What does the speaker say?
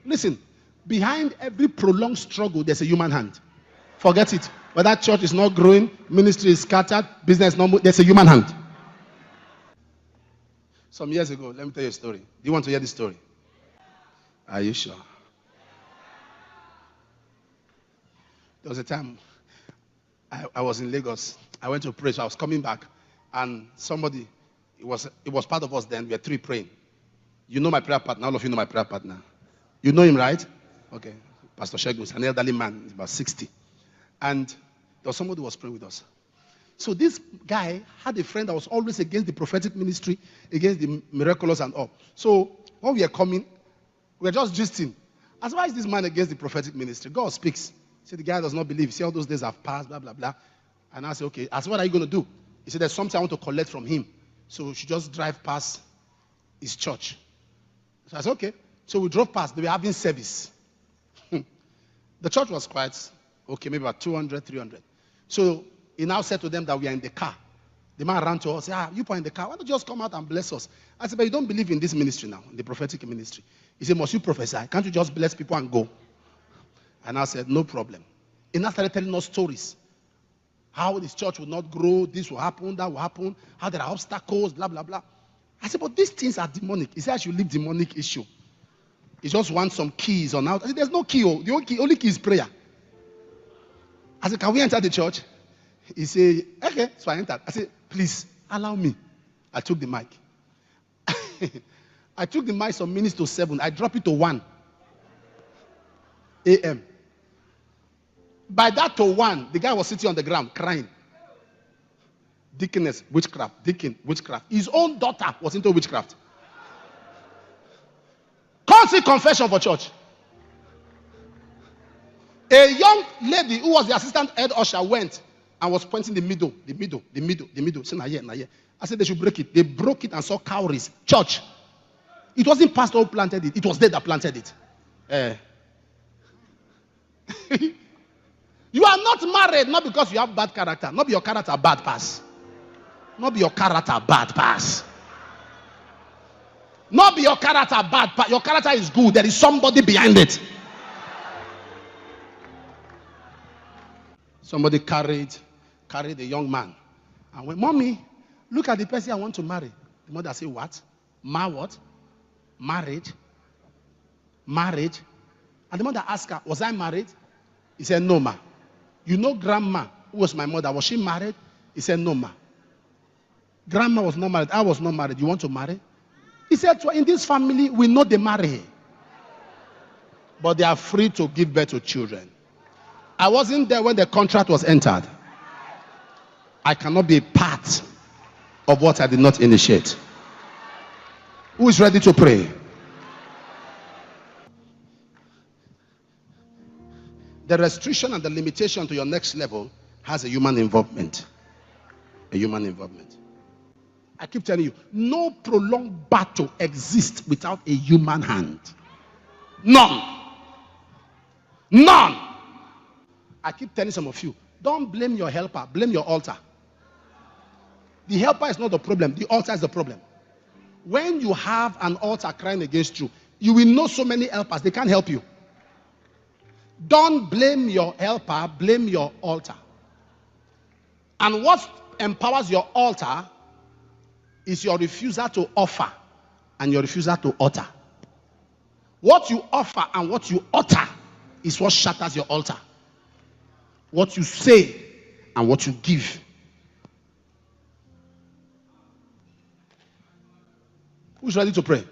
Listen, behind every prolonged struggle, there's a human hand. Forget it. Whether church is not growing, ministry is scattered, business is not moving, there's a human hand. Some years ago, let me tell you a story. Do you want to hear this story? Are you sure? There was a time I was in Lagos. I went to pray, so I was coming back, and somebody, it was part of us then, we were three praying. You know my prayer partner, all of you know my prayer partner. You know him, right? Okay. Pastor Shegun is an elderly man, he's about 60. And there was somebody who was praying with us. So this guy had a friend that was always against the prophetic ministry, against the miraculous and all. So when we were coming, we were just gisting. As why is this man against the prophetic ministry? God speaks. He said the guy does not believe. See, all those days have passed, blah, blah, blah. And I said, okay, as what are you going to do? He said, there's something I want to collect from him. So we should just drive past his church. So I said, okay. So we drove past. They were having service. The church was quite, okay, maybe about 200, 300. So he now said to them that we are in the car. The man ran to us, said, you are in the car. Why don't you just come out and bless us? I said, but you don't believe in this ministry now, in the prophetic ministry. He said, must you prophesy? Can't you just bless people and go? And I said, no problem. He now started telling us stories. How this church will not grow, this will happen, that will happen, how there are obstacles, blah, blah, blah. I said, but these things are demonic. He said, I should leave demonic issue. He just wants some keys on out. I said, there's no key. The only key is prayer. I said, can we enter the church? He said, okay. So I entered. I said, please, allow me. I took the mic. I took the mic some minutes to 7. I dropped it to 1 a.m. By that to 1, the guy was sitting on the ground crying. Deaconess, witchcraft. Deacon, witchcraft. His own daughter was into witchcraft. Constant confession for church. A young lady who was the assistant head usher went and was pointing the middle. Say, nah, here. I said they should break it. They broke it and saw cowries. Church. It wasn't pastor who planted it. It was they that planted it. You are not married not because you have bad character. Not be your character bad pass. Not be your character bad pass. Not be your character bad pass. Your character is good. There is somebody behind it. Somebody carried a young man. And went, Mommy, look at the person I want to marry. The mother said, what? What? Marriage? Marriage? And the mother asked her, was I married? He said, no, ma. You know grandma, who was my mother, was she married? He said, no, ma. Grandma was not married. I was not married. You want to marry? He said, in this family, we know they marry. But they are free to give birth to children. I wasn't there when the contract was entered. I cannot be a part of what I did not initiate. Who is ready to pray? The restriction and the limitation to your next level has a human involvement. A human involvement. I keep telling you, no prolonged battle exists without a human hand. None. None. I keep telling some of you, don't blame your helper, blame your altar. The helper is not the problem, the altar is the problem. When you have an altar crying against you, you will know so many helpers, they can't help you. Don't blame your helper, blame your altar. And what empowers your altar is your refusal to offer and your refusal to utter. What you offer and what you utter is what shatters your altar. What you say and what you give. Who's ready to pray?